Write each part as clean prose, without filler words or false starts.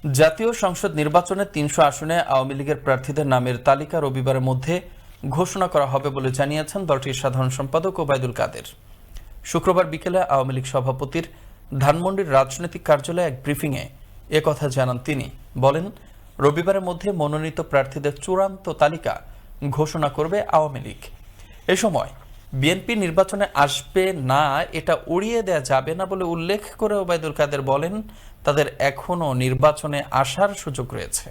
জাতীয় সংসদ নির্বাচনে ৩০০ আসনে আওয়ামী লীগের প্রার্থীদের নামের তালিকা রবিবারের মধ্যে ঘোষণা করা হবে বলে জানিয়েছেন দলটির সাধারণ সম্পাদক ওবায়দুল কাদের। শুক্রবার বিকেলে আওয়ামী লীগ সভাপতির ধানমন্ডির রাজনৈতিক কার্যালয়ে এক ব্রিফিংয়ে একথা জানান তিনি। বলেন, রবিবারের মধ্যে মনোনীত প্রার্থীদের চূড়ান্ত তালিকা ঘোষণা করবে আওয়ামী লীগ। এ সময় বিএনপি নির্বাচনে আসবে না এটা উড়িয়ে দেয়া যাবে না বলে উল্লেখ করে ওবায়দুল কাদের বলেন, তাদের এখনো নির্বাচনে আসার সুযোগ রয়েছে।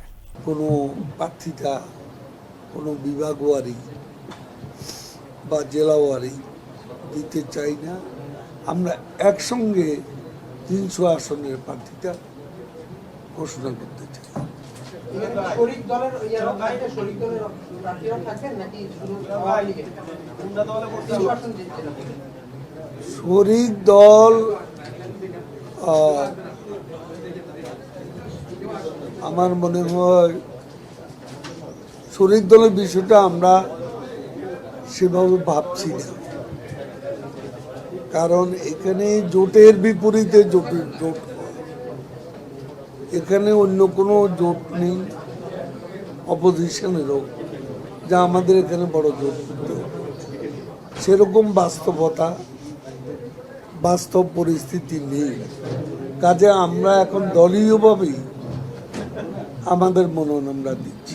কোনো প্রার্থীটা কোনো বিভাগওয়ারি বা জেলাওয়ারি দিতে চাই না। আমরা একসঙ্গে ৩০০ আসনের প্রার্থীটা ঘোষণা করতে চাই। শরিক দল আমার মনে হয় শরিক দলের বিষয়টা আমরা সেভাবে ভাবছি না, কারণ এখানে জোটের বিপরীতে জোট এখানে অন্য কোনো জোট নেই অপোজিশনেরও, যা আমাদের এখানে বড় জোট করতে হবে। সেরকম বাস্তব পরিস্থিতি নেই। কাজে আমরা এখন দলীয়ভাবেই আমাদের মনোনয়ন আমরা দিই।